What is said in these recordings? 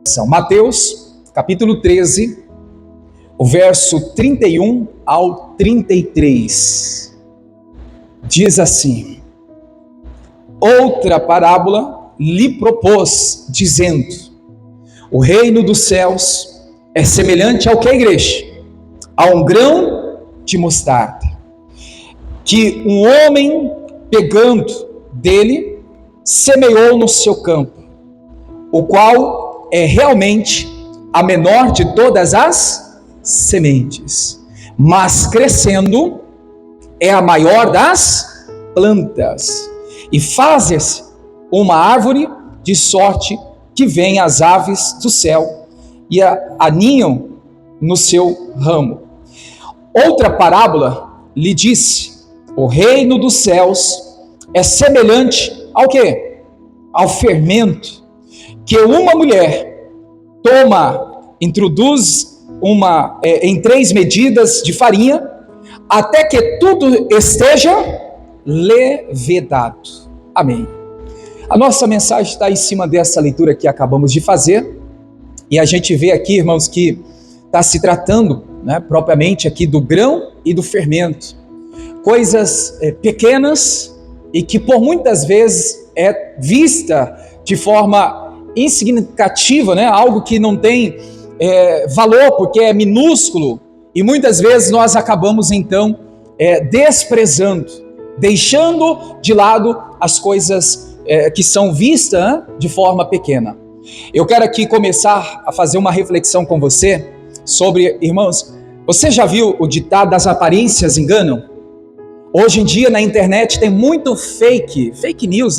São Mateus, capítulo 13, o verso 31 ao 33. Diz assim: outra parábola lhe propôs, dizendo: o reino dos céus é semelhante ao que, a igreja? A um grão de mostarda, que um homem, pegando dele, semeou no seu campo, o qual é realmente a menor de todas as sementes, mas crescendo é a maior das plantas, e faz-se uma árvore de sorte que vêm as aves do céu e aninham no seu ramo. Outra parábola lhe disse: o reino dos céus é semelhante ao quê? Ao fermento que uma mulher introduz em 3 medidas de farinha, até que tudo esteja levedado. Amém. A nossa mensagem está em cima dessa leitura que acabamos de fazer, e a gente vê aqui, irmãos, que está se tratando, propriamente aqui do grão e do fermento, coisas pequenas e que por muitas vezes é vista de forma insignificativa, algo que não tem valor, porque é minúsculo, e muitas vezes nós acabamos então desprezando, deixando de lado as coisas que são vistas de forma pequena. Eu quero aqui começar a fazer uma reflexão com você sobre, irmãos, você já viu o ditado das aparências enganam? Hoje em dia na internet tem muito fake news,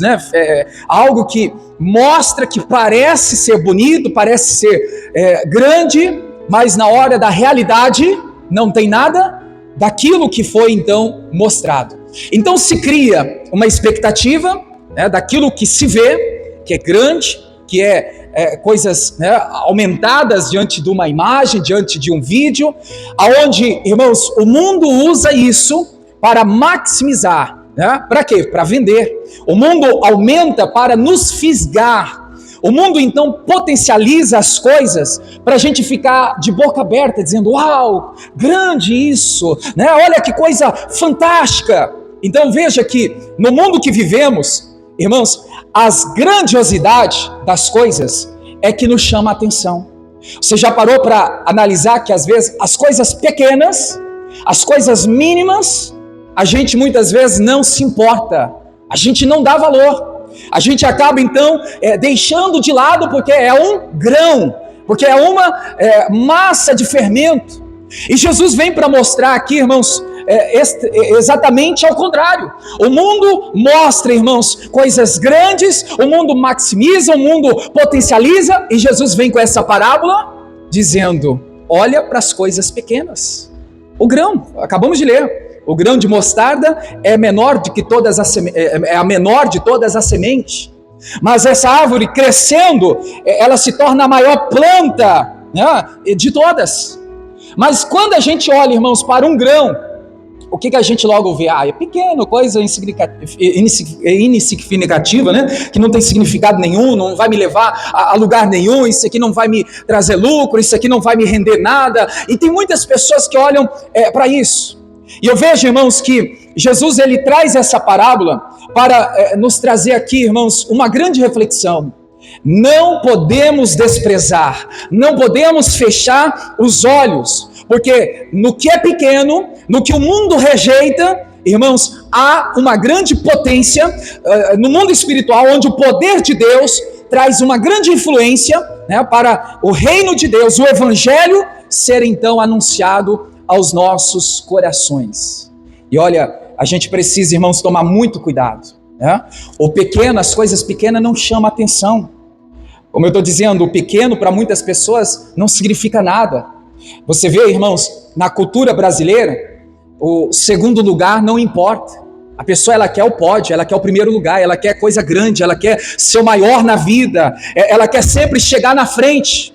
algo que mostra que parece ser bonito, parece ser grande, mas na hora da realidade não tem nada daquilo que foi então mostrado. Então se cria uma expectativa daquilo que se vê, que é grande, que é coisas aumentadas diante de uma imagem, diante de um vídeo, aonde, irmãos, o mundo usa isso para maximizar, para quê? Para vender. O mundo aumenta para nos fisgar. O mundo então potencializa as coisas para a gente ficar de boca aberta, dizendo: uau, grande isso, olha que coisa fantástica. Então veja que no mundo que vivemos, irmãos, as grandiosidades das coisas é que nos chama a atenção. Você já parou para analisar que às vezes as coisas pequenas, as coisas mínimas, a gente muitas vezes não se importa, a gente não dá valor, a gente acaba então deixando de lado porque é um grão, porque é uma massa de fermento. E Jesus vem para mostrar aqui, irmãos, exatamente ao contrário. O mundo mostra, irmãos, coisas grandes, o mundo maximiza, o mundo potencializa, e Jesus vem com essa parábola dizendo: olha para as coisas pequenas. O grão, acabamos de ler, o grão de mostarda é a menor de todas as sementes, mas essa árvore crescendo, ela se torna a maior planta de todas. Mas quando a gente olha, irmãos, para um grão, o que a gente logo vê? É pequeno, coisa insignificativa, que não tem significado nenhum, não vai me levar a lugar nenhum, isso aqui não vai me trazer lucro, isso aqui não vai me render nada. E tem muitas pessoas que olham para isso. E eu vejo, irmãos, que Jesus ele traz essa parábola para nos trazer aqui, irmãos, uma grande reflexão. Não podemos desprezar, não podemos fechar os olhos, porque no que é pequeno, no que o mundo rejeita, irmãos, há uma grande potência no mundo espiritual, onde o poder de Deus traz uma grande influência para o reino de Deus, o evangelho ser então anunciado aos nossos corações. E olha, a gente precisa, irmãos, tomar muito cuidado. O pequeno, as coisas pequenas não chamam atenção. Como eu estou dizendo, o pequeno para muitas pessoas não significa nada. Você vê, irmãos, na cultura brasileira, o segundo lugar não importa. A pessoa ela quer o pódio, ela quer o primeiro lugar, ela quer coisa grande, ela quer ser o maior na vida, ela quer sempre chegar na frente.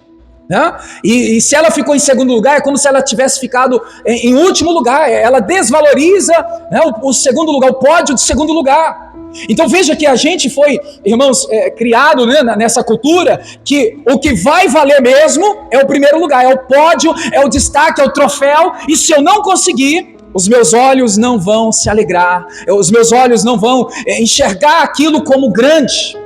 né? E se ela ficou em segundo lugar, é como se ela tivesse ficado em último lugar. Ela desvaloriza, né, o segundo lugar, o pódio de segundo lugar. Então veja que a gente foi, irmãos, criado, né, nessa cultura, que o que vai valer mesmo é o primeiro lugar, é o pódio, é o destaque, é o troféu. E se eu não conseguir, os meus olhos não vão se alegrar, os meus olhos não vão enxergar aquilo como grande.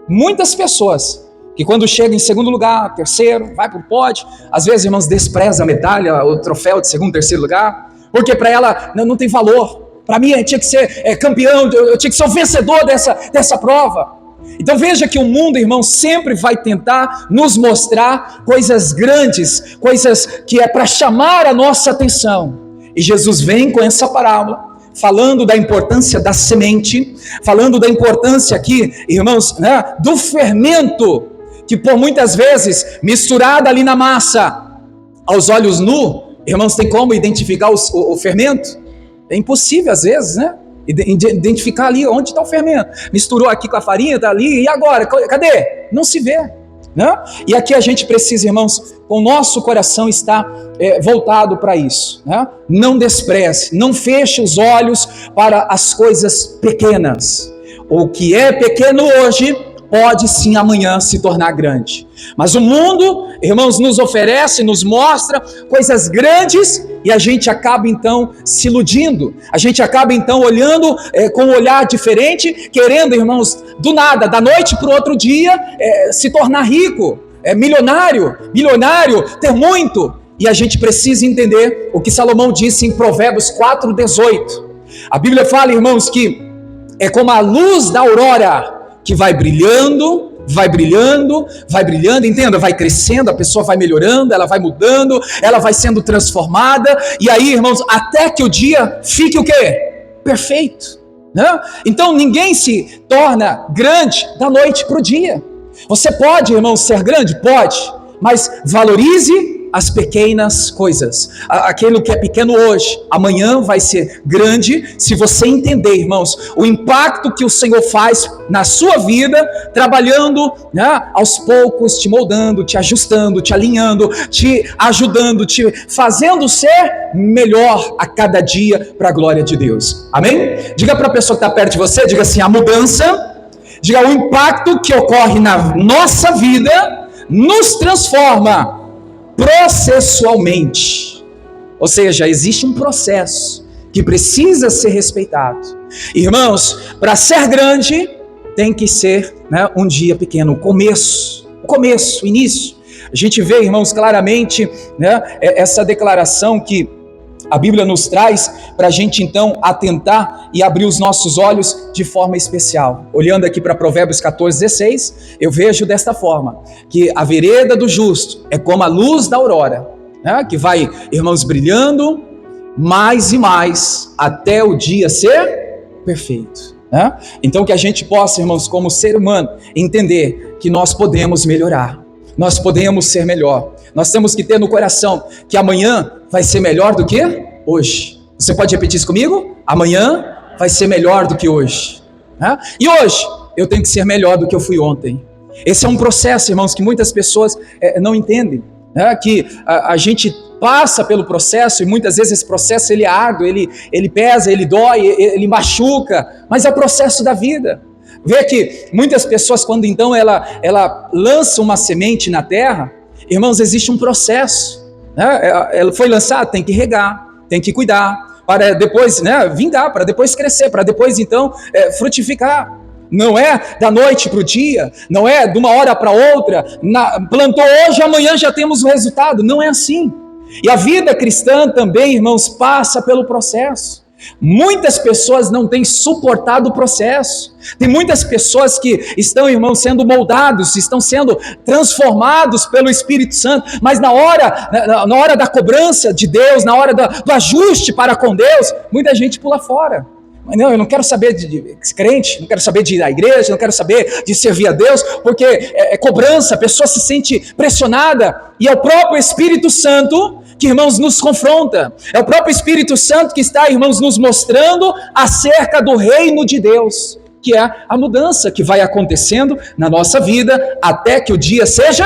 Muitas pessoas que quando chega em segundo lugar, terceiro, vai para o pódio, às vezes, irmãos, despreza a medalha, o troféu de segundo, terceiro lugar, porque para ela não tem valor. Para mim, eu tinha que ser campeão, eu tinha que ser o vencedor dessa prova. Então veja que o mundo, irmão, sempre vai tentar nos mostrar coisas grandes, coisas que é para chamar a nossa atenção. E Jesus vem com essa parábola, falando da importância da semente, falando da importância aqui, irmãos, né, do fermento, que por muitas vezes, misturado ali na massa, aos olhos nus, irmãos, tem como identificar o fermento? É impossível às vezes, né? Identificar ali onde está o fermento. Misturou aqui com a farinha, está ali, e agora? Cadê? Não se vê, né? E aqui a gente precisa, irmãos, o nosso coração está voltado para isso, né? Não despreze, não feche os olhos para as coisas pequenas. O que é pequeno hoje pode sim amanhã se tornar grande. Mas o mundo, irmãos, nos oferece, nos mostra coisas grandes e a gente acaba então se iludindo. A gente acaba então olhando com um olhar diferente, querendo, irmãos, do nada, da noite para o outro dia, se tornar rico, milionário, ter muito. E a gente precisa entender o que Salomão disse em Provérbios 4:18. A Bíblia fala, irmãos, que é como a luz da aurora, que vai brilhando, entenda, vai crescendo, a pessoa vai melhorando, ela vai mudando, ela vai sendo transformada, e aí, irmãos, até que o dia fique o quê? Perfeito, né? Então ninguém se torna grande da noite para o dia. Você pode, irmãos, ser grande? Pode, mas valorize as pequenas coisas. Aquilo que é pequeno hoje, amanhã vai ser grande, se você entender, irmãos, o impacto que o Senhor faz na sua vida, trabalhando, né, aos poucos, te moldando, te ajustando, te alinhando, te ajudando, te fazendo ser melhor a cada dia para a glória de Deus. Amém? Diga para a pessoa que está perto de você, diga assim, a mudança, diga, o impacto que ocorre na nossa vida nos transforma processualmente. Ou seja, existe um processo que precisa ser respeitado. Irmãos, para ser grande, tem que ser, né, um dia pequeno, o começo, o início. A gente vê, irmãos, claramente, né, essa declaração que a Bíblia nos traz para a gente então atentar e abrir os nossos olhos de forma especial. Olhando aqui para Provérbios 14:16, eu vejo desta forma, que a vereda do justo é como a luz da aurora, né, que vai, irmãos, brilhando mais e mais até o dia ser perfeito, né? Então que a gente possa, irmãos, como ser humano, entender que nós podemos melhorar, nós podemos ser melhor. Nós temos que ter no coração que amanhã vai ser melhor do que hoje. Você pode repetir isso comigo? Amanhã vai ser melhor do que hoje, né? E hoje eu tenho que ser melhor do que eu fui ontem. Esse é um processo, irmãos, que muitas pessoas não entendem, né? Que a gente passa pelo processo e muitas vezes esse processo ele é árduo, ele pesa, ele dói, ele machuca, mas é o processo da vida. Vê que muitas pessoas, quando então ela lança uma semente na terra, irmãos, existe um processo, né? Ela foi lançada, tem que regar, tem que cuidar, para depois, né, vingar, para depois crescer, para depois então frutificar. Não é da noite para o dia, não é de uma hora para outra, plantou hoje, amanhã já temos o resultado, não é assim. E a vida cristã também, irmãos, passa pelo processo. Muitas pessoas não têm suportado o processo. Tem muitas pessoas que estão, irmãos, sendo moldados, estão sendo transformados pelo Espírito Santo, mas na hora da cobrança de Deus, na hora do ajuste para com Deus, muita gente pula fora. Mas não, eu não quero saber de crente, não quero saber de ir à igreja, não quero saber de servir a Deus, porque é cobrança, a pessoa se sente pressionada, e é o próprio Espírito Santo que, irmãos, nos confronta. É o próprio Espírito Santo que está, irmãos, nos mostrando acerca do reino de Deus, que é a mudança que vai acontecendo na nossa vida até que o dia seja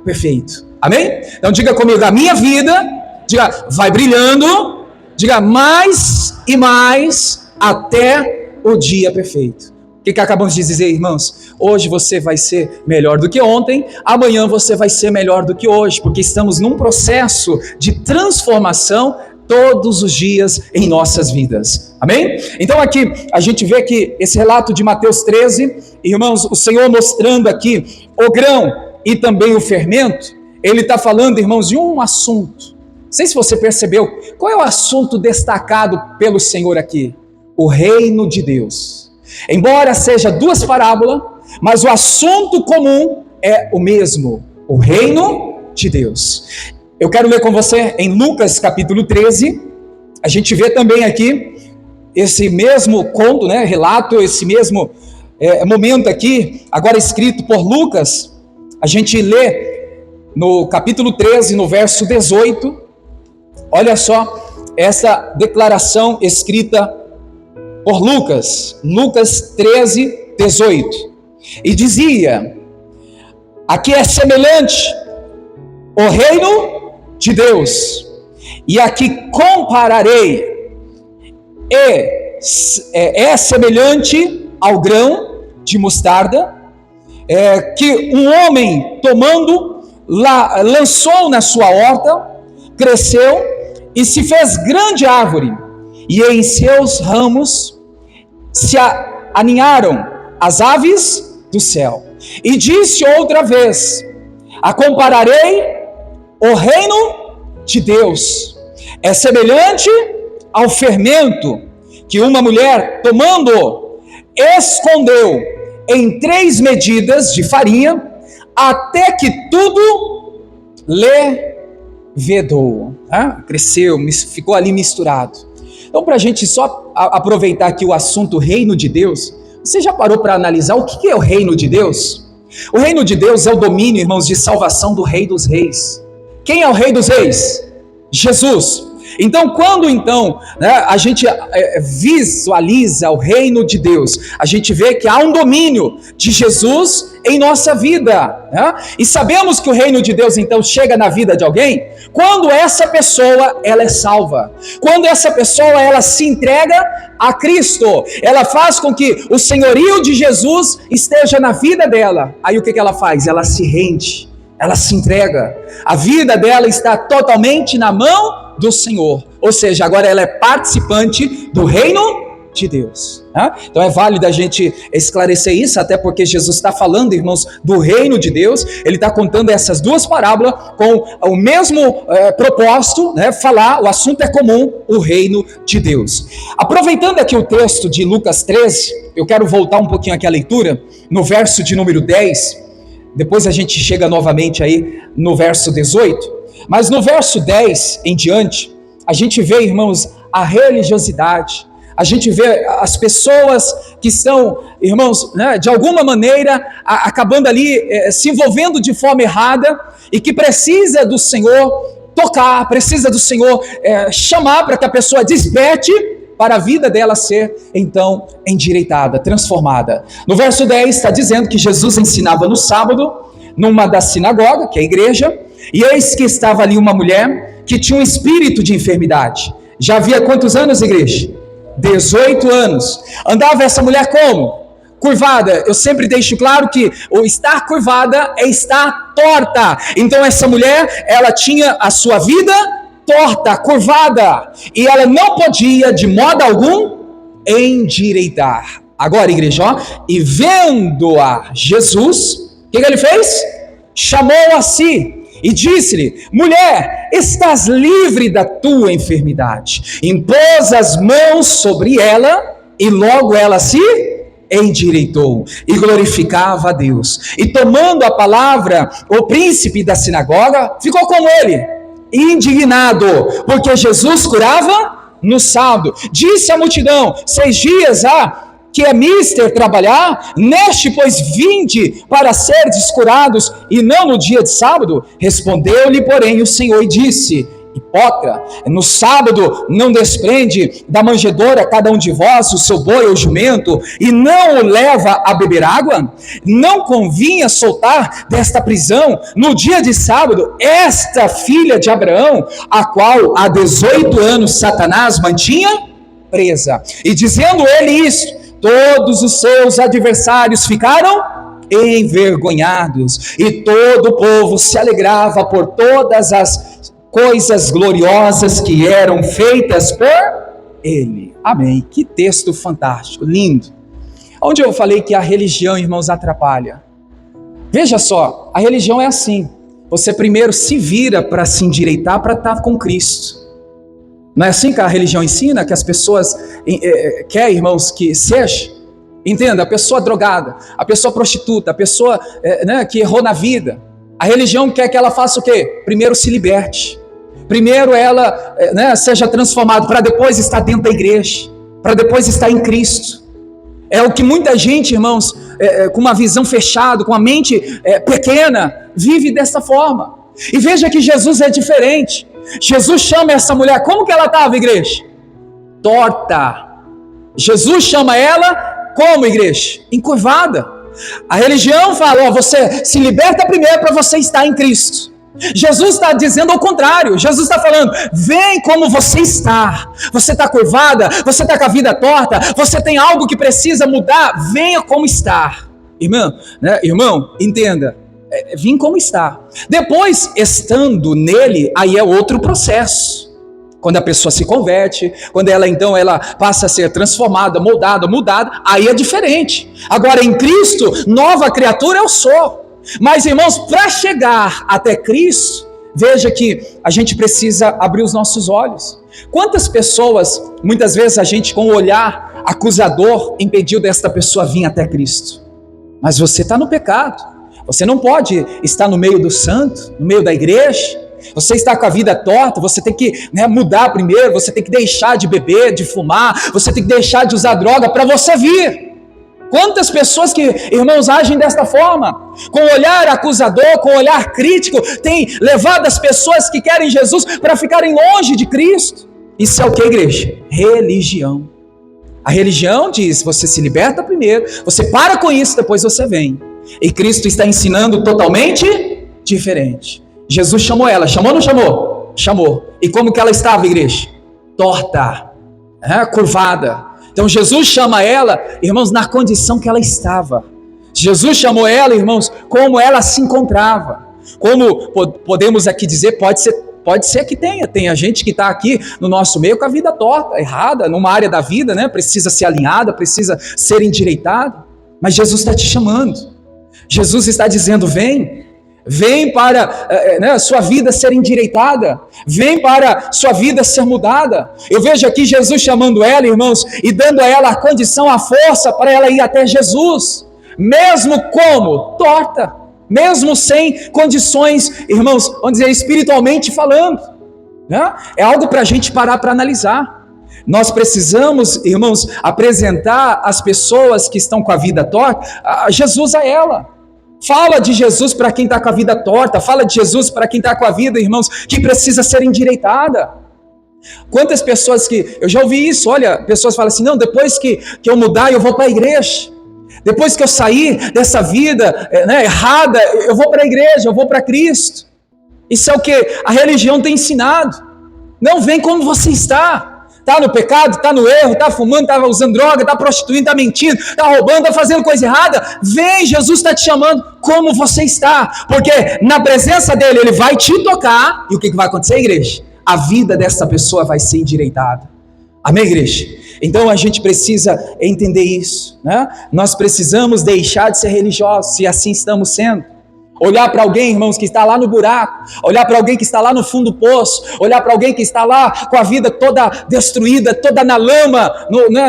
perfeito. Amém? Então diga comigo, a minha vida, diga, vai brilhando, diga mais e mais até o dia perfeito. O que acabamos de dizer, irmãos? Hoje você vai ser melhor do que ontem, amanhã você vai ser melhor do que hoje, porque estamos num processo de transformação todos os dias em nossas vidas, amém? Então aqui a gente vê que esse relato de Mateus 13, irmãos, o Senhor mostrando aqui o grão e também o fermento, ele está falando, irmãos, de um assunto. Não sei se você percebeu, qual é o assunto destacado pelo Senhor aqui? O reino de Deus. Embora seja duas parábolas, mas o assunto comum é o mesmo, o reino de Deus. Eu quero ler com você em Lucas capítulo 13, a gente vê também aqui esse mesmo conto, né, relato, esse mesmo momento aqui, agora escrito por Lucas. A gente lê no capítulo 13, no verso 18, olha só essa declaração escrita por Lucas, Lucas 13, 18, e dizia, aqui é semelhante o reino de Deus, e aqui compararei, é semelhante ao grão de mostarda, que um homem tomando, lançou na sua horta, cresceu e se fez grande árvore, e em seus ramos se aninharam as aves do céu. E disse outra vez, a compararei o reino de Deus, é semelhante ao fermento que uma mulher tomando, escondeu em 3 medidas de farinha, até que tudo levedou, cresceu, ficou ali misturado. Então, para a gente só aproveitar aqui o assunto reino de Deus, você já parou para analisar o que é o reino de Deus? O reino de Deus é o domínio, irmãos, de salvação do Rei dos Reis. Quem é o Rei dos Reis? Jesus. Então, quando a gente visualiza o reino de Deus, a gente vê que há um domínio de Jesus em nossa vida, e sabemos que o reino de Deus então chega na vida de alguém quando essa pessoa ela é salva, quando essa pessoa ela se entrega a Cristo, ela faz com que o senhorio de Jesus esteja na vida dela. Aí o que ela faz? Ela se rende, ela se entrega, a vida dela está totalmente na mão do Senhor, ou seja, agora ela é participante do reino de Deus. Então é válido a gente esclarecer isso, até porque Jesus está falando, irmãos, do reino de Deus. Ele está contando essas duas parábolas com o mesmo propósito, falar, o assunto é comum, o reino de Deus. Aproveitando aqui o texto de Lucas 13, eu quero voltar um pouquinho aqui à leitura, no verso de número 10, depois a gente chega novamente aí no verso 18, mas no verso 10 em diante, a gente vê, irmãos, a religiosidade, a gente vê as pessoas que estão, irmãos, de alguma maneira, acabando ali, se envolvendo de forma errada, e que precisa do Senhor tocar, precisa do Senhor chamar para que a pessoa desperte, para a vida dela ser, então, endireitada, transformada. No verso 10 está dizendo que Jesus ensinava no sábado, numa da sinagoga, que é a igreja, e eis que estava ali uma mulher que tinha um espírito de enfermidade. Já havia quantos anos, igreja? 18 anos. Andava essa mulher como? Curvada. Eu sempre deixo claro que o estar curvada é estar torta. Então essa mulher, ela tinha a sua vida torta, curvada, e ela não podia de modo algum endireitar. Agora, igreja, e vendo-a Jesus, o que ele fez? Chamou a si e disse-lhe: mulher, estás livre da tua enfermidade. Impôs as mãos sobre ela e logo ela se endireitou e glorificava a Deus. E tomando a palavra, o príncipe da sinagoga ficou com ele, indignado, porque Jesus curava no sábado. Disse à multidão: 6 dias há que é mister trabalhar, neste pois vinde para serdes curados, e não no dia de sábado? Respondeu-lhe, porém, o Senhor e disse: hipócrita, no sábado não desprende da manjedoura cada um de vós o seu boi ou jumento, e não o leva a beber água? Não convinha soltar desta prisão, no dia de sábado, esta filha de Abraão, a qual há 18 anos Satanás mantinha presa? E dizendo ele isso, todos os seus adversários ficaram envergonhados, e todo o povo se alegrava por todas as coisas gloriosas que eram feitas por ele. Amém. Que texto fantástico, lindo. Onde eu falei que a religião, irmãos, atrapalha. Veja só, a religião é assim. Você primeiro se vira para se endireitar, para estar com Cristo. Não é assim que a religião ensina, que as pessoas querem, irmãos, que seja? Entenda, a pessoa drogada, a pessoa prostituta, a pessoa que errou na vida. A religião quer que ela faça o quê? Primeiro se liberte. Primeiro ela seja transformada, para depois estar dentro da igreja, para depois estar em Cristo. É o que muita gente, irmãos, com uma visão fechada, com a mente pequena, vive dessa forma. E veja que Jesus é diferente. Jesus chama essa mulher, como que ela estava, igreja? Torta. Jesus chama ela como, igreja? Encurvada. A religião fala, você se liberta primeiro para você estar em Cristo. Jesus está dizendo ao contrário. Jesus está falando, vem como você está. Você está curvada, você está com a vida torta, você tem algo que precisa mudar, venha como está. Irmão, entenda, vim como está. Depois, estando nele, aí é outro processo. Quando a pessoa se converte, quando ela passa a ser transformada, moldada, mudada, aí é diferente. Agora em Cristo, nova criatura eu sou. Mas irmãos, para chegar até Cristo, veja que a gente precisa abrir os nossos olhos. Quantas pessoas, muitas vezes a gente com o olhar acusador, impediu desta pessoa vir até Cristo. Mas você está no pecado, você não pode estar no meio do santo, no meio da igreja. Você está com a vida torta, você tem que mudar primeiro, você tem que deixar de beber, de fumar, você tem que deixar de usar droga para você vir. Quantas pessoas que, irmãos, agem desta forma, com olhar acusador, com olhar crítico, têm levado as pessoas que querem Jesus para ficarem longe de Cristo. Isso é o que, igreja? Religião. A religião diz, você se liberta primeiro, você para com isso, depois você vem. E Cristo está ensinando totalmente diferente. Jesus chamou ela, chamou ou não chamou? Chamou. E como que ela estava, igreja? Torta, curvada. Então Jesus chama ela, irmãos, na condição que ela estava. Jesus chamou ela, irmãos, como ela se encontrava. Como podemos aqui dizer, pode ser que tenha gente que está aqui no nosso meio com a vida torta, errada, numa área da vida, precisa ser alinhada, precisa ser endireitada. Mas Jesus está te chamando. Jesus está dizendo, vem para sua vida ser endireitada, vem para sua vida ser mudada. Eu vejo aqui Jesus chamando ela, irmãos, e dando a ela a condição, a força para ela ir até Jesus, mesmo como torta, mesmo sem condições, irmãos, vamos dizer, espiritualmente falando, é algo para a gente parar para analisar. Nós precisamos, irmãos, apresentar as pessoas que estão com a vida torta, a Jesus a ela. Fala de Jesus para quem está com a vida torta, fala de Jesus para quem está com a vida, irmãos, que precisa ser endireitada. Quantas pessoas que, eu já ouvi isso, olha, pessoas falam assim, não, depois que eu mudar, eu vou para a igreja. Depois que eu sair dessa vida errada, eu vou para a igreja, eu vou para Cristo. Isso é o que a religião tem ensinado. Não, vem como você está. Está no pecado, está no erro, está fumando, está usando droga, está prostituindo, está mentindo, está roubando, está fazendo coisa errada. Vem, Jesus está te chamando como você está. Porque na presença dele, ele vai te tocar. E o que vai acontecer, igreja? A vida dessa pessoa vai ser endireitada. Amém, igreja? Então a gente precisa entender isso. Nós precisamos deixar de ser religiosos, se assim estamos sendo. Olhar para alguém, irmãos, que está lá no buraco, olhar para alguém que está lá no fundo do poço, olhar para alguém que está lá com a vida toda destruída, toda na lama,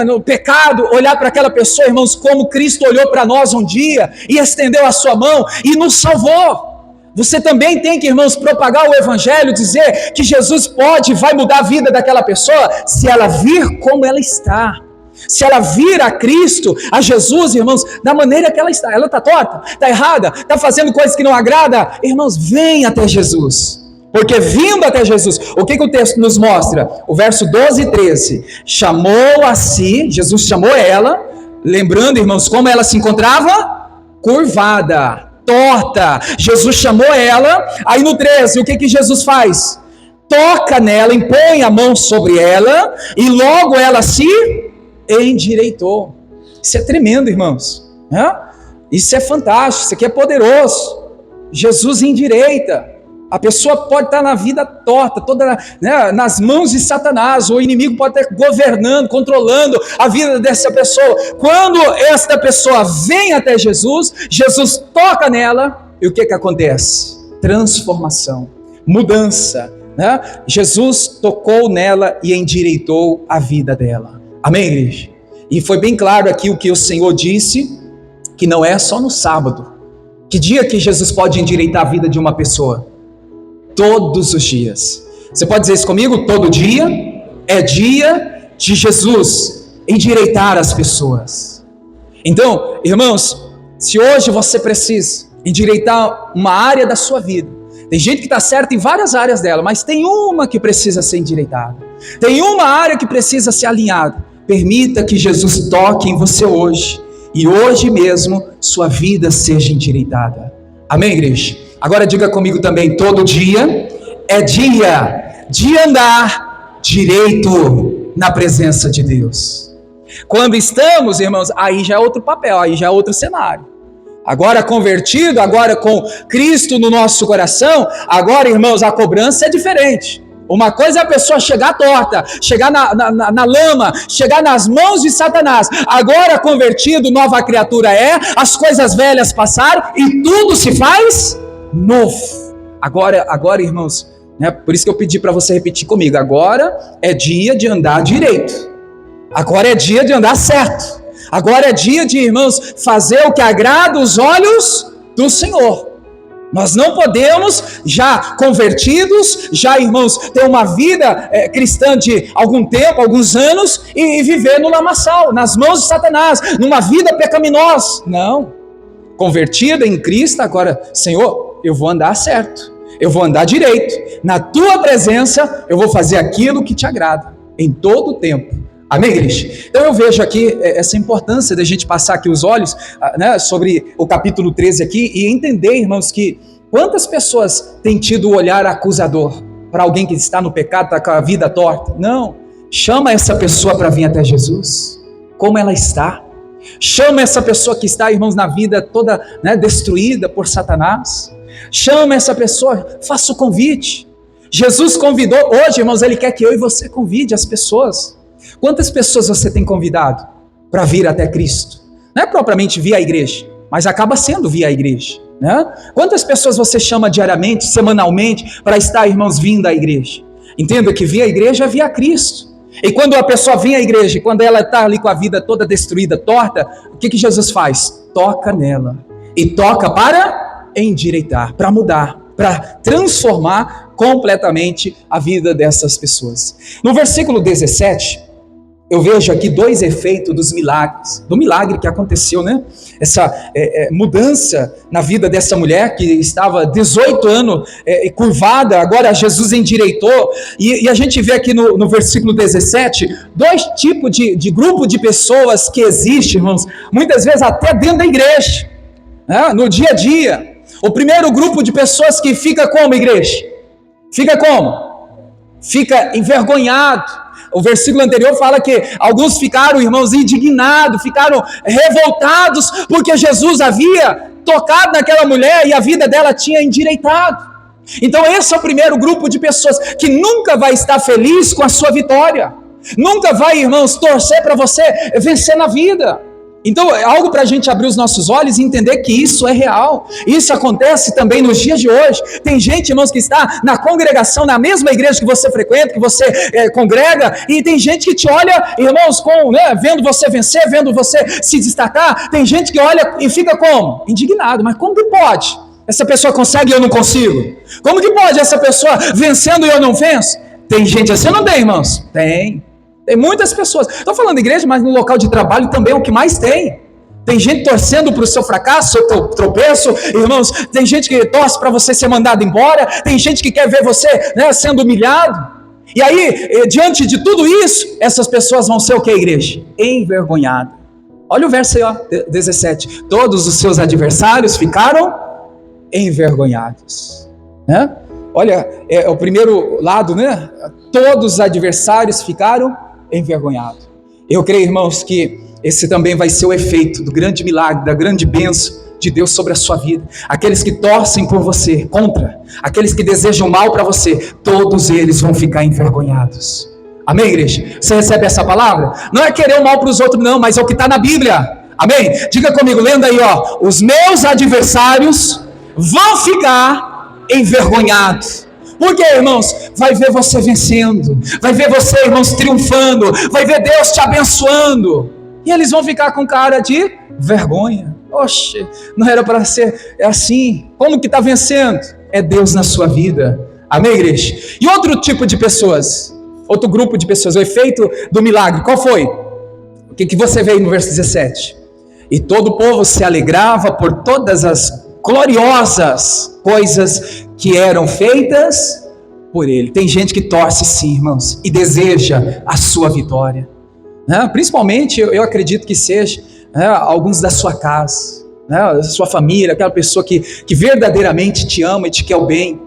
no pecado, olhar para aquela pessoa, irmãos, como Cristo olhou para nós um dia e estendeu a sua mão e nos salvou. Você também tem que, irmãos, propagar o evangelho, dizer que Jesus vai mudar a vida daquela pessoa, se ela vir como ela está. Se ela vir a Cristo, a Jesus, irmãos, da maneira que ela está torta, está errada, está fazendo coisas que não agrada, irmãos, vem até Jesus, Porque vindo até Jesus, o que o texto nos mostra? O verso 12 e 13. Chamou a si, Jesus chamou ela, lembrando, irmãos, como ela se encontrava? Curvada, torta. Jesus chamou ela, aí no 13, o que Jesus faz? Toca nela, impõe a mão sobre ela, e logo ela se endireitou. Isso é tremendo, irmãos. Isso é fantástico, isso aqui é poderoso. Jesus endireita. A pessoa pode estar na vida torta, toda nas mãos de Satanás. O inimigo pode estar governando, controlando a vida dessa pessoa. Quando esta pessoa vem até Jesus, Jesus toca nela, e o que acontece? Transformação, mudança. Jesus tocou nela e endireitou a vida dela. Amém, igreja? E foi bem claro aqui o que o Senhor disse, que não é só no sábado. Que dia que Jesus pode endireitar a vida de uma pessoa? Todos os dias. Você pode dizer isso comigo? Todo dia é dia de Jesus endireitar as pessoas. Então, irmãos, se hoje você precisa endireitar uma área da sua vida, tem gente que está certa em várias áreas dela, mas tem uma que precisa ser endireitada, tem uma área que precisa ser alinhada. Permita que Jesus toque em você hoje, e hoje mesmo sua vida seja endireitada. Amém, igreja? Agora diga comigo também, todo dia é dia de andar direito na presença de Deus. Quando estamos, irmãos, aí já é outro papel, aí já é outro cenário. Agora convertido, agora com Cristo no nosso coração, agora, irmãos, a cobrança é diferente. Uma coisa é a pessoa chegar torta, chegar na lama, chegar nas mãos de Satanás. Agora convertido, nova criatura é, as coisas velhas passaram e tudo se faz novo. Agora, irmãos, por isso que eu pedi para você repetir comigo. Agora é dia de andar direito. Agora é dia de andar certo. Agora é dia de, irmãos, fazer o que agrada os olhos do Senhor. Nós não podemos, já convertidos, já, irmãos, ter uma vida cristã de algum tempo, alguns anos, e viver no lamaçal, nas mãos de Satanás, numa vida pecaminosa. Não. Convertido em Cristo, agora, Senhor, eu vou andar certo, eu vou andar direito, na tua presença eu vou fazer aquilo que te agrada, em todo o tempo. Amém, igreja? Então eu vejo aqui essa importância da gente passar aqui os olhos sobre o capítulo 13 aqui e entender, irmãos, que quantas pessoas têm tido o olhar acusador para alguém que está no pecado, está com a vida torta. Não, chama essa pessoa para vir até Jesus, como ela está. Chama essa pessoa que está, irmãos, na vida toda destruída por Satanás. Chama essa pessoa, faça o convite. Jesus convidou, hoje, irmãos, Ele quer que eu e você convide as pessoas. Quantas pessoas você tem convidado para vir até Cristo? Não é propriamente via a igreja, mas acaba sendo via a igreja. Quantas pessoas você chama diariamente, semanalmente, para estar, irmãos, vindo à igreja? Entenda que via a igreja é via Cristo. E quando a pessoa vem à igreja, quando ela está ali com a vida toda destruída, torta, o que Jesus faz? Toca nela. E toca para endireitar, para mudar, para transformar completamente a vida dessas pessoas. No versículo 17, eu vejo aqui dois efeitos dos milagres, do milagre que aconteceu, essa mudança na vida dessa mulher que estava 18 anos curvada, agora Jesus endireitou, e a gente vê aqui no versículo 17, dois tipos de grupo de pessoas que existem, irmãos, muitas vezes até dentro da igreja, no dia a dia. O primeiro grupo de pessoas que fica como, igreja? Fica como? Fica envergonhado. O versículo anterior fala que alguns ficaram, irmãos, indignados, ficaram revoltados, porque Jesus havia tocado naquela mulher e a vida dela tinha endireitado. Então esse é o primeiro grupo de pessoas que nunca vai estar feliz com a sua vitória. Nunca vai, irmãos, torcer para você vencer na vida. Então é algo para a gente abrir os nossos olhos e entender que isso é real. Isso acontece também nos dias de hoje. Tem gente, irmãos, que está na congregação, na mesma igreja que você frequenta, que você congrega, e tem gente que te olha, irmãos, vendo você vencer, vendo você se destacar. Tem gente que olha e fica como? Indignado. Mas como que pode? Essa pessoa consegue e eu não consigo? Como que pode essa pessoa vencendo e eu não venço? Tem gente assim ou não tem, irmãos? Tem muitas pessoas. Estou falando de igreja, mas no local de trabalho também é o que mais tem. Tem gente torcendo para o seu fracasso, seu tropeço, irmãos. Tem gente que torce para você ser mandado embora. Tem gente que quer ver você, né, sendo humilhado. E aí, diante de tudo isso, essas pessoas vão ser o que, igreja? Envergonhadas. Olha o verso aí, ó, 17. Todos os seus adversários ficaram envergonhados. Né? Olha, é o primeiro lado, né? Todos os adversários ficaram envergonhados. Eu creio, irmãos, que esse também vai ser o efeito do grande milagre, da grande bênção de Deus sobre a sua vida. Aqueles que torcem por você, contra, aqueles que desejam mal para você, todos eles vão ficar envergonhados. Amém, igreja? Você recebe essa palavra? Não é querer o mal para os outros, não, mas é o que está na Bíblia. Amém? Diga comigo, lendo aí, ó. Os meus adversários vão ficar envergonhados. Por quê, irmãos? Vai ver você vencendo, vai ver você, irmãos, triunfando, vai ver Deus te abençoando. E eles vão ficar com cara de vergonha. Oxe, não era para ser assim. Como que está vencendo? É Deus na sua vida. Amém, igreja? E outro tipo de pessoas, outro grupo de pessoas, o efeito do milagre, qual foi? O que você vê aí no verso 17? E todo o povo se alegrava por todas as gloriosas coisas que eram feitas por ele. Tem gente que torce sim, irmãos, e deseja a sua vitória. Principalmente, eu acredito que seja alguns da sua casa, da sua família, aquela pessoa que verdadeiramente te ama e te quer o bem.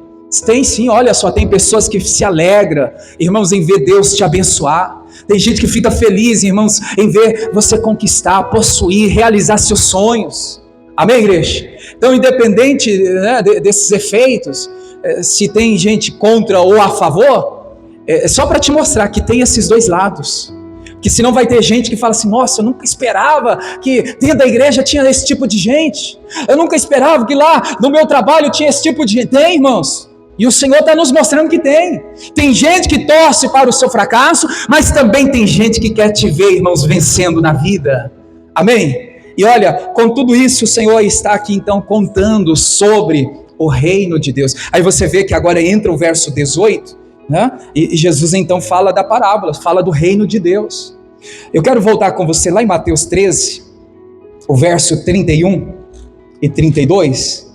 Tem sim, olha só, tem pessoas que se alegram, irmãos, em ver Deus te abençoar. Tem gente que fica feliz, irmãos, em ver você conquistar, possuir, realizar seus sonhos. Amém, igreja? Então, independente, né, desses efeitos, se tem gente contra ou a favor, é só para te mostrar que tem esses dois lados. Que senão vai ter gente que fala assim, nossa, eu nunca esperava que dentro da igreja tinha esse tipo de gente. Eu nunca esperava que lá no meu trabalho tinha esse tipo de gente. Tem, irmãos. E o Senhor está nos mostrando que tem. Tem gente que torce para o seu fracasso, mas também tem gente que quer te ver, irmãos, vencendo na vida. Amém? E olha, com tudo isso, o Senhor está aqui então contando sobre o reino de Deus. Aí você vê que agora entra o verso 18, né? E Jesus então fala da parábola, fala do reino de Deus. Eu quero voltar com você lá em Mateus 13, o verso 31 e 32.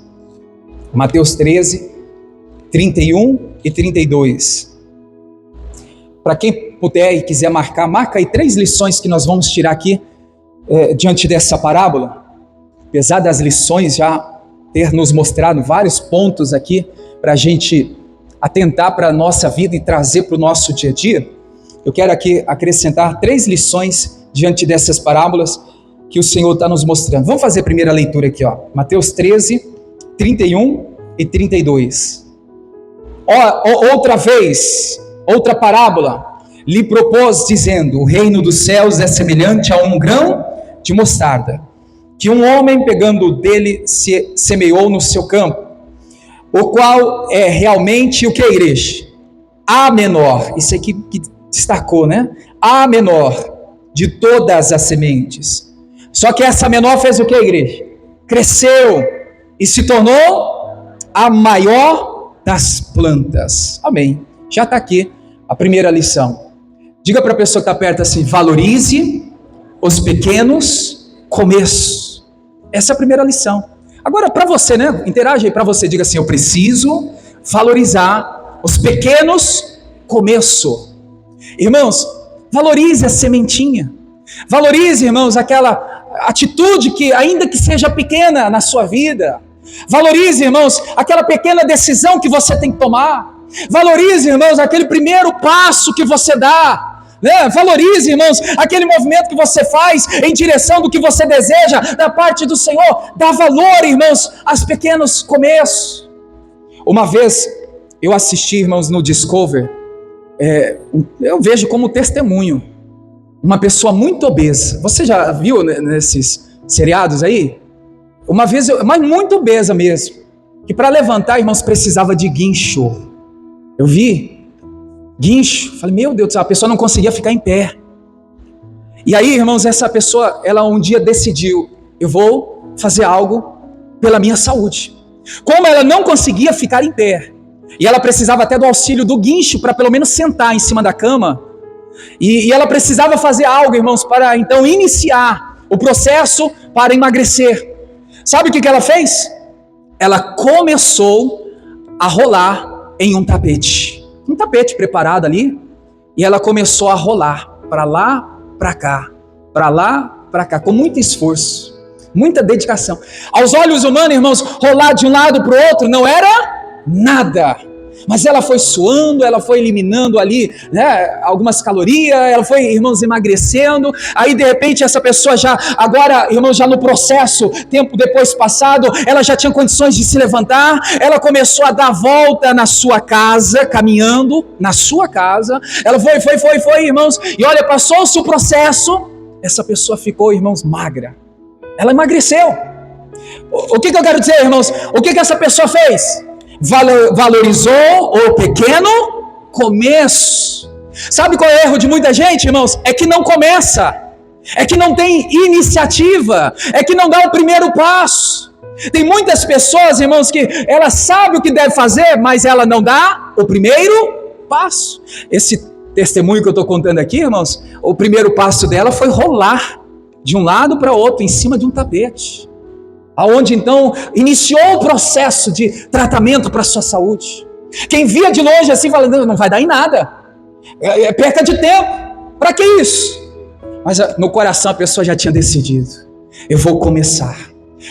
Mateus 13, 31 e 32. Para quem puder e quiser marcar, marca aí 3 lições que nós vamos tirar aqui diante dessa parábola. Apesar das lições já ter nos mostrado vários pontos aqui para a gente atentar para a nossa vida e trazer para o nosso dia a dia, eu quero aqui acrescentar 3 lições diante dessas parábolas que o Senhor está nos mostrando. Vamos fazer a primeira leitura aqui, ó. Mateus 13, 31 e 32. Outra vez, outra parábola, lhe propôs dizendo, o reino dos céus é semelhante a um grão de mostarda, que um homem pegando dele se semeou no seu campo, o qual é realmente o que, igreja? A menor, isso aqui que destacou, né? A menor de todas as sementes. Só que essa menor fez o que, igreja? Cresceu e se tornou a maior das plantas. Amém. Já está aqui a primeira lição. Diga para a pessoa que está perto assim, valorize os pequenos começos. Essa é a primeira lição. Agora, para você, né? Interage aí para você, diga assim, eu preciso valorizar os pequenos começos. Irmãos, valorize a sementinha. Valorize, irmãos, aquela atitude que, ainda que seja pequena na sua vida. Valorize, irmãos, aquela pequena decisão que você tem que tomar. Valorize, irmãos, aquele primeiro passo que você dá. Né? Valorize, irmãos, aquele movimento que você faz em direção do que você deseja da parte do Senhor. Dá valor, irmãos, aos pequenos começos. Uma vez eu assisti, irmãos, no Discovery, eu vejo como testemunho uma pessoa muito obesa. Você já viu nesses seriados aí? Uma vez, mas muito obesa mesmo, que para levantar, irmãos, precisava de guincho. Eu vi guincho, falei, meu Deus do céu, a pessoa não conseguia ficar em pé. E aí, irmãos, essa pessoa, ela um dia decidiu, eu vou fazer algo pela minha saúde. Como ela não conseguia ficar em pé, e ela precisava até do auxílio do guincho para pelo menos sentar em cima da cama, e ela precisava fazer algo, irmãos, para então iniciar o processo para emagrecer. Sabe o que ela fez? Ela começou a rolar em um tapete preparado ali, e ela começou a rolar para lá, para cá, com muito esforço, muita dedicação. Aos olhos humanos, irmãos, rolar de um lado para o outro não era nada. Mas ela foi suando, ela foi eliminando ali, né, algumas calorias, ela foi, irmãos, emagrecendo. Aí de repente essa pessoa já, agora, irmãos, já no processo, tempo depois passado, ela já tinha condições de se levantar. Ela começou a dar volta na sua casa, caminhando na sua casa. Ela foi, irmãos, e olha, passou-se o processo, essa pessoa ficou, irmãos, magra. Ela emagreceu. O que eu quero dizer, irmãos? O que essa pessoa fez? Valorizou o pequeno começo. Sabe qual é o erro de muita gente, irmãos? É que não começa, é que não tem iniciativa, é que não dá o primeiro passo. Tem muitas pessoas, irmãos, que ela sabe o que deve fazer, mas ela não dá o primeiro passo. Esse testemunho que eu estou contando aqui, irmãos, o primeiro passo dela foi rolar de um lado para outro em cima de um tapete, aonde então iniciou o processo de tratamento para a sua saúde. Quem via de longe assim, falando, não vai dar em nada, é perca de tempo, para que isso? Mas no coração a pessoa já tinha decidido, eu vou começar,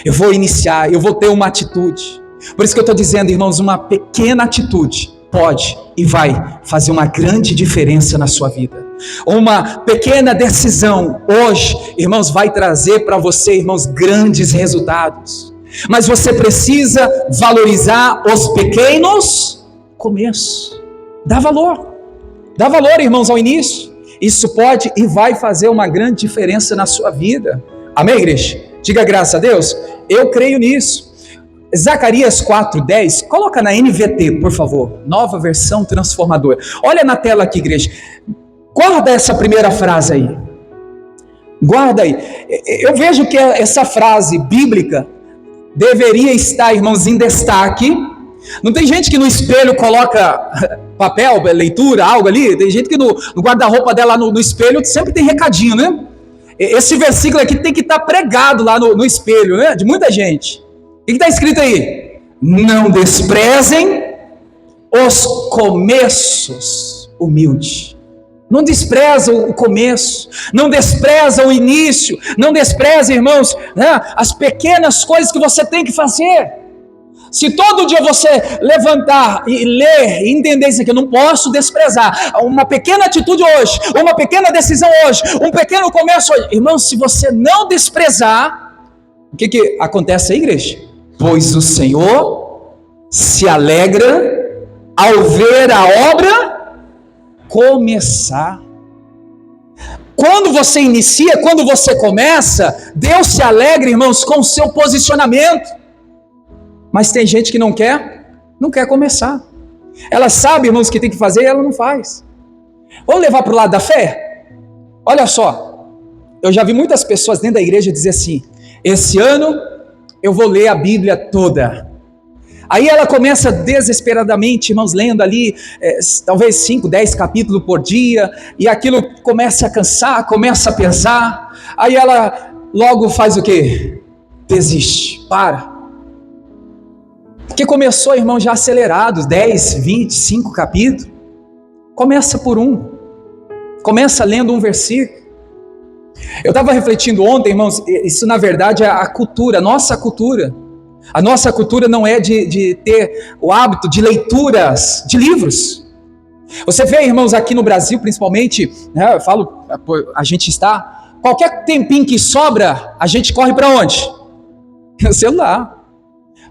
eu vou iniciar, eu vou ter uma atitude. Por isso que eu estou dizendo, irmãos, uma pequena atitude pode e vai fazer uma grande diferença na sua vida. Uma pequena decisão hoje, irmãos, vai trazer para você, irmãos, grandes resultados. Mas você precisa valorizar os pequenos começos. Dá valor, irmãos, ao início. Isso pode e vai fazer uma grande diferença na sua vida. Amém, igreja? Diga graças a Deus. Eu creio nisso. Zacarias 4:10, coloca na NVT, por favor, nova versão transformadora. Olha na tela aqui, igreja. Guarda essa primeira frase aí. Guarda aí. Eu vejo que essa frase bíblica deveria estar, irmãos, em destaque. Não tem gente que no espelho coloca papel, leitura, algo ali? Tem gente que no guarda-roupa dela no espelho sempre tem recadinho, né? Esse versículo aqui tem que estar pregado lá no espelho, né? De muita gente. O que está escrito aí? Não desprezem os começos humildes. Não despreza o começo, não despreza o início, não despreza, irmãos, né, as pequenas coisas que você tem que fazer. Se todo dia você levantar e ler e entender isso aqui, eu não posso desprezar uma pequena atitude hoje, uma pequena decisão hoje, um pequeno começo hoje. Irmãos, se você não desprezar, o que acontece aí, igreja? Pois o Senhor se alegra ao ver a obra começar. Quando você inicia, quando você começa, Deus se alegra, irmãos, com o seu posicionamento. Mas tem gente que não quer começar. Ela sabe, irmãos, o que tem que fazer e ela não faz. Vamos levar para o lado da fé? Olha só, eu já vi muitas pessoas dentro da igreja dizer assim, esse ano eu vou ler a Bíblia toda. Aí ela começa desesperadamente, irmãos, lendo ali, talvez 5, 10 capítulos por dia, e aquilo começa a cansar, começa a pesar, aí ela logo faz o quê? Desiste, para. Porque começou, irmão, já acelerado, 10, 25 capítulos, começa por um, começa lendo um versículo. Eu estava refletindo ontem, irmãos, isso na verdade é a cultura, a nossa cultura. A nossa cultura não é de ter o hábito de leituras de livros. Você vê, irmãos, aqui no Brasil principalmente, né, eu falo, a gente está, qualquer tempinho que sobra, a gente corre para onde? No celular.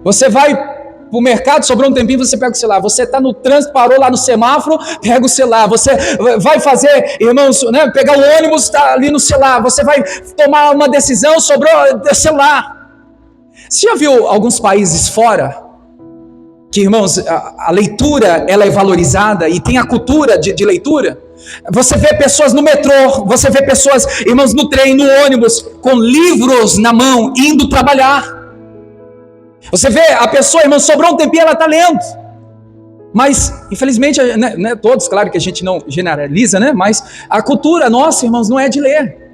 Você vai para o mercado, sobrou um tempinho, você pega o celular. Você está no trânsito, parou lá no semáforo, pega o celular. Você vai fazer, irmãos, né, pegar o ônibus, está ali no celular. Você vai tomar uma decisão, sobrou o celular. Você já viu alguns países fora, que, irmãos, a leitura ela é valorizada e tem a cultura de leitura? Você vê pessoas no metrô, você vê pessoas, irmãos, no trem, no ônibus, com livros na mão, indo trabalhar. Você vê a pessoa, irmão, sobrou um tempinho, ela está lendo. Mas, infelizmente, né, todos, claro que a gente não generaliza, né? Mas a cultura nossa, irmãos, não é de ler.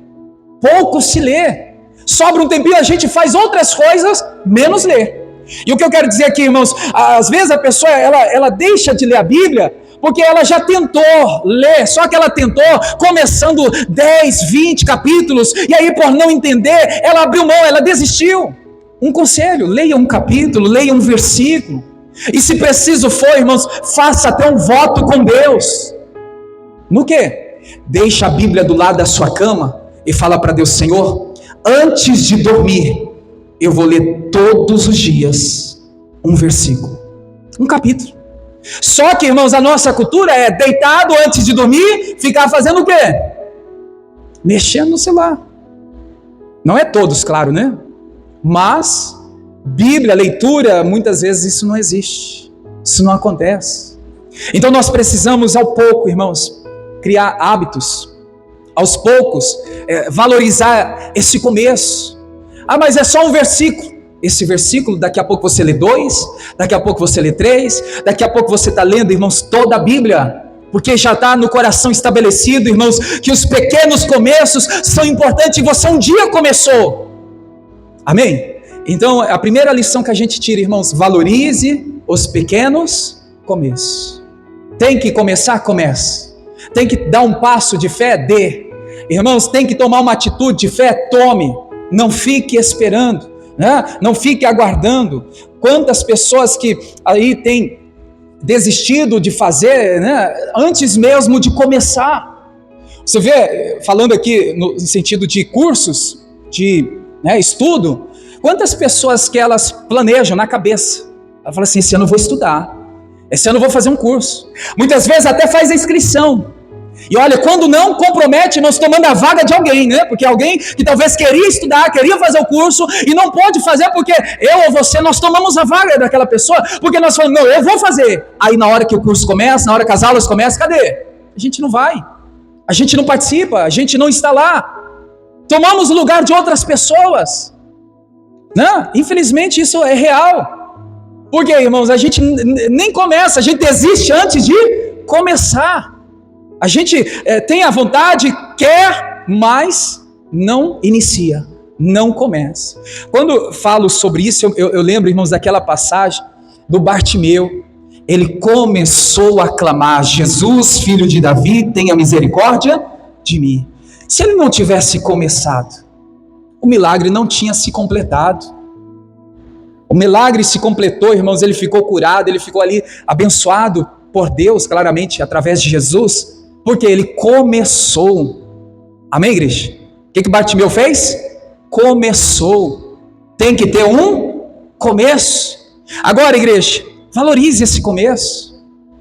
Pouco se lê. Sobra um tempinho, a gente faz outras coisas, menos ler. E o que eu quero dizer aqui, irmãos, às vezes a pessoa, ela deixa de ler a Bíblia, porque ela já tentou ler, só que ela tentou começando 10, 20 capítulos, e aí por não entender, ela abriu mão, ela desistiu. Um conselho, leia um capítulo, leia um versículo, e se preciso for, irmãos, faça até um voto com Deus. No quê? Deixa a Bíblia do lado da sua cama, e fala para Deus: Senhor, antes de dormir, eu vou ler todos os dias um versículo, um capítulo. Só que, irmãos, a nossa cultura é deitado antes de dormir, ficar fazendo o quê? Mexendo no celular. Não é todos, claro, né? Mas Bíblia, leitura, muitas vezes isso não existe. Isso não acontece. Então nós precisamos, ao pouco, irmãos, criar hábitos. Aos poucos, valorizar esse começo. Ah, mas é só um versículo. Esse versículo, daqui a pouco você lê 2, daqui a pouco você lê 3, daqui a pouco você está lendo, irmãos, toda a Bíblia, porque já está no coração estabelecido, irmãos, que os pequenos começos são importantes e você um dia começou. Amém? Então, a primeira lição que a gente tira, irmãos, valorize os pequenos começos. Tem que começar? Comece. Tem que dar um passo de fé? Dê. Irmãos, tem que tomar uma atitude de fé? Tome. Não fique esperando. Não fique aguardando. Quantas pessoas que aí têm desistido de fazer, antes mesmo de começar. Você vê, falando aqui no sentido de cursos, de estudo, quantas pessoas que elas planejam na cabeça. Ela fala assim: esse ano eu vou estudar, esse ano eu vou fazer um curso. Muitas vezes até faz a inscrição. E olha, quando não compromete, nós tomando a vaga de alguém, porque alguém que talvez queria estudar, queria fazer o curso e não pôde fazer porque eu ou você, nós tomamos a vaga daquela pessoa, porque nós falamos: não, eu vou fazer. Aí na hora que o curso começa, na hora que as aulas começam, cadê? A gente não vai, a gente não participa, a gente não está lá. Tomamos o lugar de outras pessoas. Infelizmente isso é real. Porque, irmãos, a gente nem começa, a gente desiste antes de começar. A gente tem a vontade, quer, mas não inicia, não começa. Quando falo sobre isso, eu lembro, irmãos, daquela passagem do Bartimeu. Ele começou a clamar: Jesus, filho de Davi, tenha misericórdia de mim. Se ele não tivesse começado, o milagre não tinha se completado. O milagre se completou, irmãos, ele ficou curado, ele ficou ali abençoado por Deus, claramente, através de Jesus, porque ele começou. Amém, igreja? O que Bartimeu fez? Começou. Tem que ter um começo. Agora, igreja, valorize esse começo.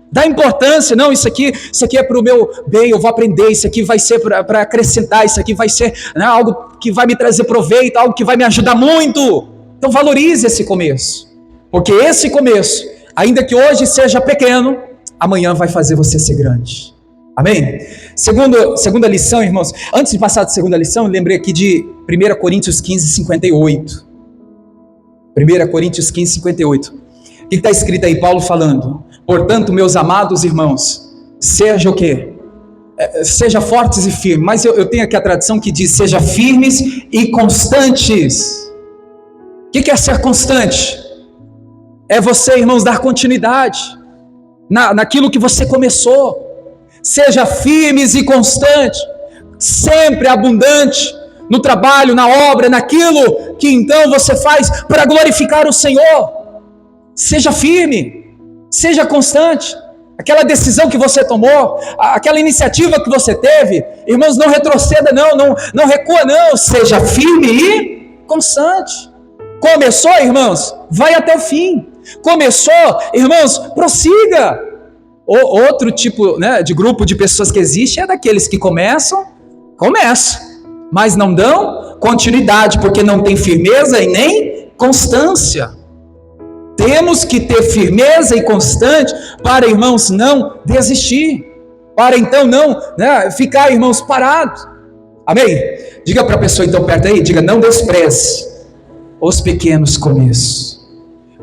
Dá importância. Não, isso aqui é para o meu bem, eu vou aprender, isso aqui vai ser para acrescentar, isso aqui vai ser algo que vai me trazer proveito, algo que vai me ajudar muito. Então valorize esse começo, porque esse começo, ainda que hoje seja pequeno, amanhã vai fazer você ser grande. Amém? Segunda lição, irmãos. Antes de passar da segunda lição, eu lembrei aqui de 1 Coríntios 15, 58. 1 Coríntios 15, 58. O que está escrito aí? Paulo falando: portanto, meus amados irmãos, seja o quê? Seja fortes e firmes. Mas eu tenho aqui a tradução que diz: seja firmes e constantes. O que é ser constante? É você, irmãos, dar continuidade naquilo que você começou. Seja firmes e constante, sempre abundante no trabalho, na obra, naquilo que então você faz para glorificar o Senhor. Seja firme, seja constante. Aquela decisão que você tomou, aquela iniciativa que você teve, irmãos, não retroceda não recua não, seja firme e constante. Começou, irmãos, vai até o fim. Começou, irmãos, prossiga. Outro tipo de grupo de pessoas que existe é daqueles que começam, mas não dão continuidade, porque não tem firmeza e nem constância. Temos que ter firmeza e constante para, irmãos, não desistir, para então não ficar, irmãos, parados. Amém? Diga para a pessoa então perto aí, diga: não despreze os pequenos começos.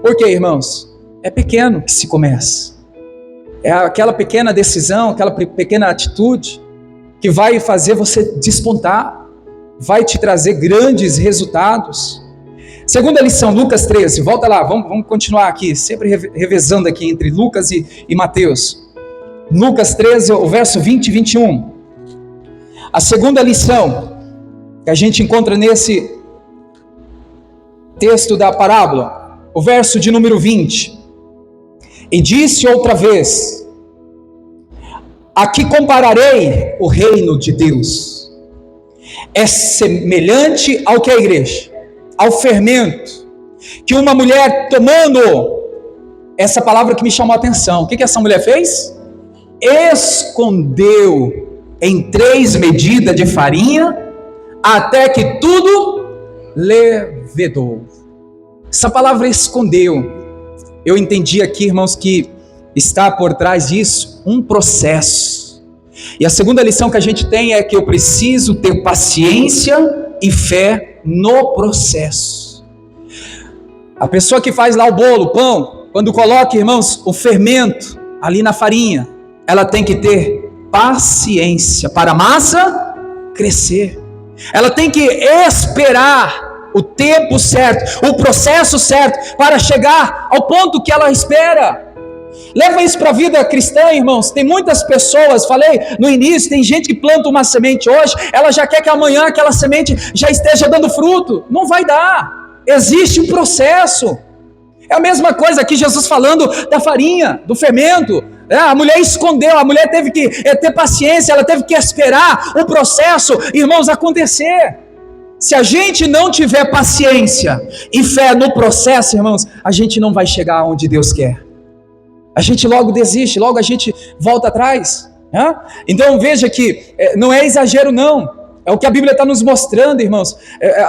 Por quê, irmãos? É pequeno que se começa. É aquela pequena decisão, aquela pequena atitude que vai fazer você despontar, vai te trazer grandes resultados. Segunda lição, Lucas 13, volta lá, vamos continuar aqui, sempre revezando aqui entre Lucas e Mateus. Lucas 13, o verso 20 e 21. A segunda lição que a gente encontra nesse texto da parábola, o verso de número 20. E disse outra vez: a que compararei o reino de Deus? É semelhante ao que a igreja? Ao fermento, que uma mulher tomando, essa palavra que me chamou a atenção, o que essa mulher fez? Escondeu em 3 medidas de farinha, até que tudo levedou. Essa palavra escondeu, eu entendi aqui, irmãos, que está por trás disso um processo. E a segunda lição que a gente tem é que eu preciso ter paciência e fé no processo. A pessoa que faz lá o bolo, o pão, quando coloca, irmãos, o fermento ali na farinha, ela tem que ter paciência para a massa crescer. Ela tem que esperar o tempo certo, o processo certo, para chegar ao ponto que ela espera. Leva isso para a vida cristã, irmãos. Tem muitas pessoas, falei no início, tem gente que planta uma semente hoje, ela já quer que amanhã aquela semente já esteja dando fruto. Não vai dar. Existe um processo. É a mesma coisa aqui, Jesus falando da farinha, do fermento. A mulher escondeu, a mulher teve que ter paciência, ela teve que esperar o processo, irmãos, acontecer. Se a gente não tiver paciência e fé no processo, irmãos, a gente não vai chegar onde Deus quer. A gente logo desiste, logo a gente volta atrás. Né? Então veja que não é exagero não, é o que a Bíblia está nos mostrando, irmãos.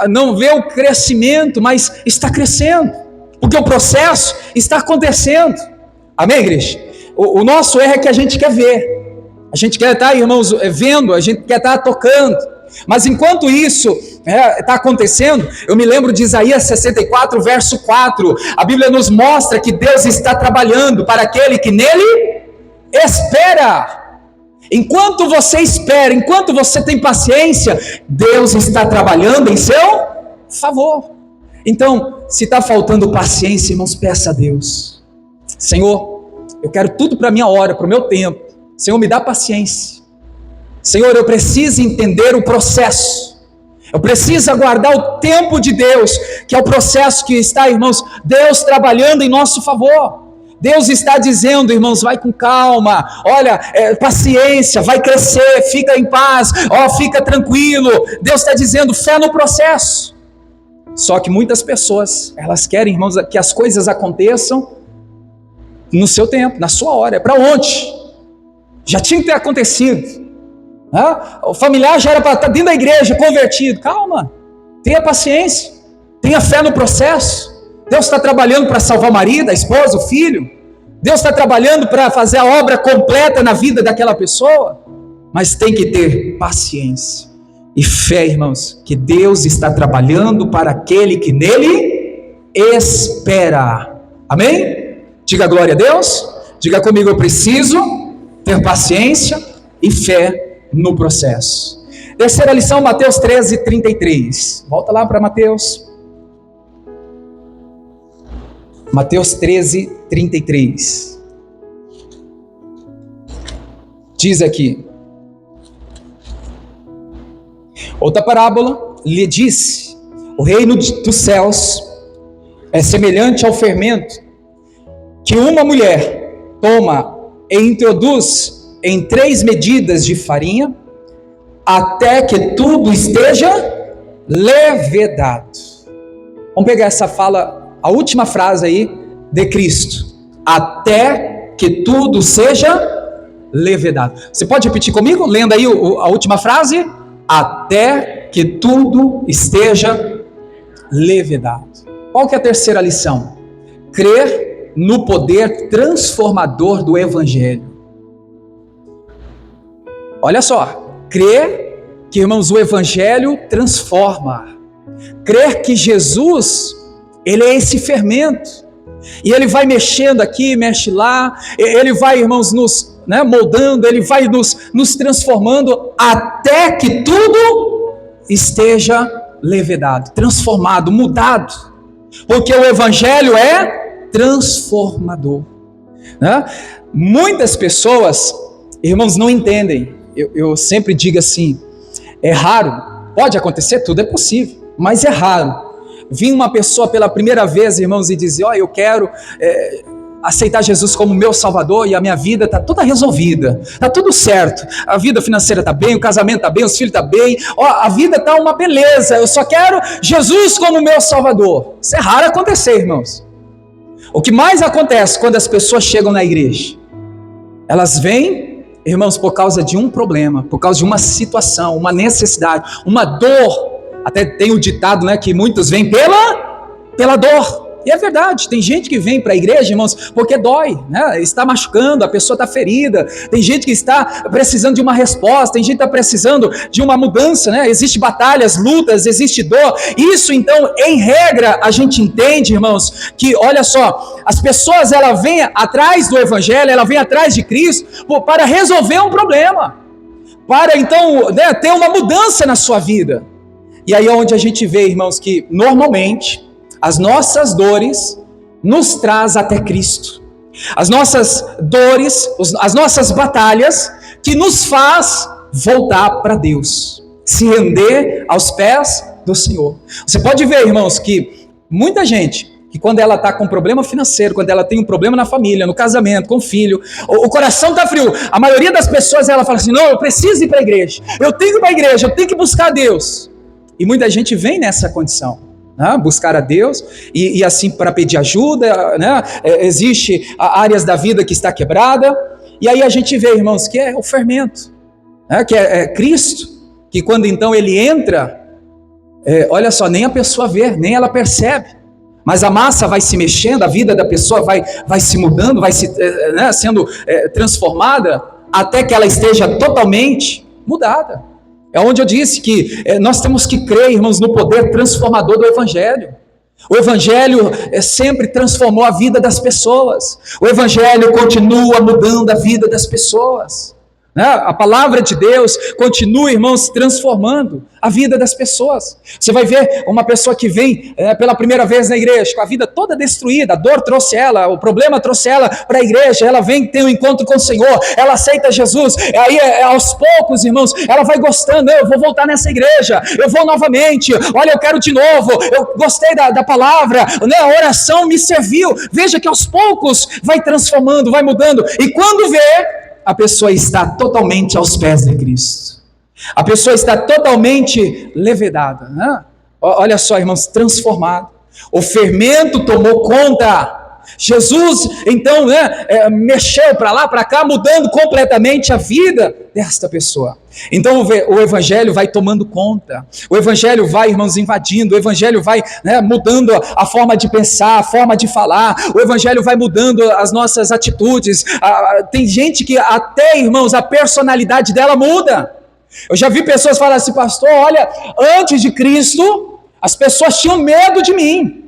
Não vê o crescimento, mas está crescendo, porque o processo está acontecendo. Amém, igreja? O nosso erro é que a gente quer ver, a gente quer estar, irmãos, vendo, a gente quer estar tocando, mas enquanto isso está acontecendo, eu me lembro de Isaías 64, verso 4, a Bíblia nos mostra que Deus está trabalhando para aquele que nele espera. Enquanto você espera, enquanto você tem paciência, Deus está trabalhando em seu favor. Então, se está faltando paciência, irmãos, peça a Deus: Senhor, eu quero tudo para a minha hora, para o meu tempo. Senhor, me dá paciência. Senhor, eu preciso entender o processo. Eu preciso aguardar o tempo de Deus, que é o processo que está, irmãos, Deus trabalhando em nosso favor. Deus está dizendo, irmãos, vai com calma, olha, paciência, vai crescer, fica em paz, fica tranquilo. Deus está dizendo, fé no processo. Só que muitas pessoas, elas querem, irmãos, que as coisas aconteçam no seu tempo, na sua hora. É para ontem. Já tinha que ter acontecido. O familiar já era para estar dentro da igreja, convertido. Calma, tenha paciência, tenha fé no processo. Deus está trabalhando para salvar o marido, a esposa, o filho. Deus está trabalhando para fazer a obra completa na vida daquela pessoa. Mas tem que ter paciência e fé, irmãos, que Deus está trabalhando para aquele que nele espera. Amém? Diga glória a Deus. Diga comigo, eu preciso ter paciência e fé no processo. Terceira lição, Mateus 13, 33. Volta lá para Mateus. Mateus 13, 33. Diz aqui: outra parábola lhe disse: o reino dos céus é semelhante ao fermento que uma mulher toma e introduz em 3 medidas de farinha, até que tudo esteja levedado. Vamos pegar essa fala, a última frase aí de Cristo: até que tudo seja levedado. Você pode repetir comigo, lendo aí a última frase? Até que tudo esteja levedado. Qual que é a terceira lição? Crer no poder transformador do Evangelho. Olha só, crer que, irmãos, o Evangelho transforma. Crer que Jesus, Ele é esse fermento. E Ele vai mexendo aqui, mexe lá. Ele vai, irmãos, nos moldando. Ele vai nos transformando até que tudo esteja levedado, transformado, mudado, porque o Evangelho é transformador, né? Muitas pessoas, irmãos, não entendem. Eu sempre digo assim, é raro, pode acontecer, tudo é possível, mas é raro vir uma pessoa pela primeira vez, irmãos, e dizer, eu quero aceitar Jesus como meu Salvador e a minha vida está toda resolvida, está tudo certo, a vida financeira está bem, o casamento está bem, os filhos estão bem, a vida está uma beleza, eu só quero Jesus como meu Salvador. Isso é raro acontecer, irmãos. O que mais acontece quando as pessoas chegam na igreja? Elas vêm, irmãos, por causa de um problema, por causa de uma situação, uma necessidade, uma dor. Até tem o ditado, né, que muitos vêm pela dor. E é verdade, tem gente que vem para a igreja, irmãos, porque dói, né? Está machucando, a pessoa está ferida. Tem gente que está precisando de uma resposta, tem gente que está precisando de uma mudança, né? Existem batalhas, lutas, existe dor. Isso, então, em regra, a gente entende, irmãos, que, olha só, as pessoas, elas vêm atrás do Evangelho, elas vêm atrás de Cristo para resolver um problema, para, então, né, ter uma mudança na sua vida. E aí é onde a gente vê, irmãos, que, normalmente, as nossas dores nos traz até Cristo. As nossas dores, as nossas batalhas, que nos faz voltar para Deus, se render aos pés do Senhor. Você pode ver, irmãos, que muita gente, que quando ela está com problema financeiro, quando ela tem um problema na família, no casamento, com o filho, o coração está frio. A maioria das pessoas, ela fala assim, não, eu preciso ir para a igreja, eu tenho que ir para a igreja, eu tenho que buscar Deus. E muita gente vem nessa condição, né? Buscar a Deus, e assim para pedir ajuda, né? Existe áreas da vida que está quebrada, e aí a gente vê, irmãos, que é o fermento, né? Que é Cristo, que quando então ele entra, olha só, nem a pessoa vê, nem ela percebe, mas a massa vai se mexendo, a vida da pessoa vai se mudando, vai se, né, sendo transformada, até que ela esteja totalmente mudada. É onde eu disse que nós temos que crer, irmãos, no poder transformador do Evangelho. O Evangelho sempre transformou a vida das pessoas. O Evangelho continua mudando a vida das pessoas, né? A palavra de Deus continua, irmãos, transformando a vida das pessoas. Você vai ver uma pessoa que vem pela primeira vez na igreja, com a vida toda destruída, a dor trouxe ela, o problema trouxe ela para a igreja, ela vem ter um encontro com o Senhor, ela aceita Jesus, aí aos poucos, irmãos, ela vai gostando, eu vou voltar nessa igreja, eu vou novamente, olha, eu quero de novo, eu gostei da palavra, né? A oração me serviu. Veja que aos poucos vai transformando, vai mudando, e quando vê, a pessoa está totalmente aos pés de Cristo. A pessoa está totalmente levedada, né? Olha só, irmãos, transformado. O fermento tomou conta. Jesus, então, né, mexeu para lá, para cá, mudando completamente a vida desta pessoa. Então o Evangelho vai tomando conta, o Evangelho vai, irmãos, invadindo, o Evangelho vai, né, mudando a forma de pensar, a forma de falar, o Evangelho vai mudando as nossas atitudes. Tem gente que até, irmãos, a personalidade dela muda. Eu já vi pessoas falar assim, pastor, olha, antes de Cristo, as pessoas tinham medo de mim.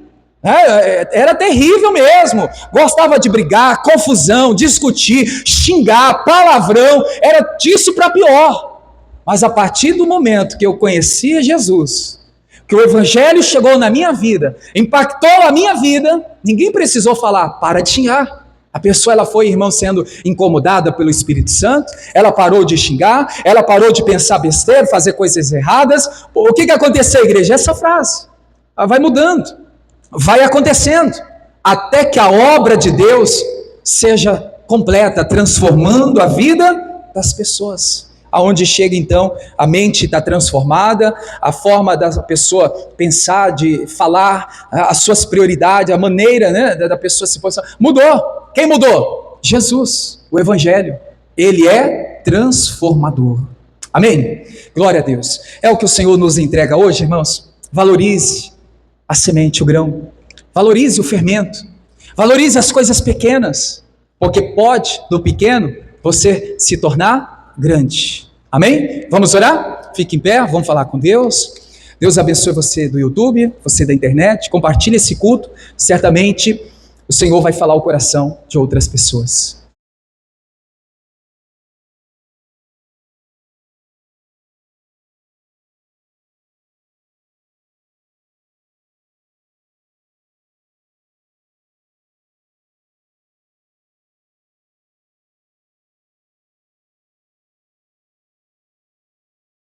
Era terrível mesmo, gostava de brigar, confusão, discutir, xingar, palavrão, era disso para pior. Mas a partir do momento que eu conhecia Jesus, que o Evangelho chegou na minha vida, impactou a minha vida, ninguém precisou falar, para de xingar. A pessoa, ela foi, irmão, sendo incomodada pelo Espírito Santo, ela parou de xingar, ela parou de pensar besteira, fazer coisas erradas. O que aconteceu, igreja? Essa frase, ela vai mudando, vai acontecendo, até que a obra de Deus seja completa, transformando a vida das pessoas. Aonde chega então, a mente está transformada, a forma da pessoa pensar, de falar, as suas prioridades, a maneira, né, da pessoa se posicionar, mudou. Quem mudou? Jesus, o Evangelho. Ele é transformador. Amém? Glória a Deus. É o que o Senhor nos entrega hoje, irmãos. Valorize a semente, o grão. Valorize o fermento. Valorize as coisas pequenas, porque pode, do pequeno, você se tornar grande. Amém? Vamos orar? Fique em pé, vamos falar com Deus. Deus abençoe você do YouTube, você da internet. Compartilhe esse culto. Certamente o Senhor vai falar ao coração de outras pessoas.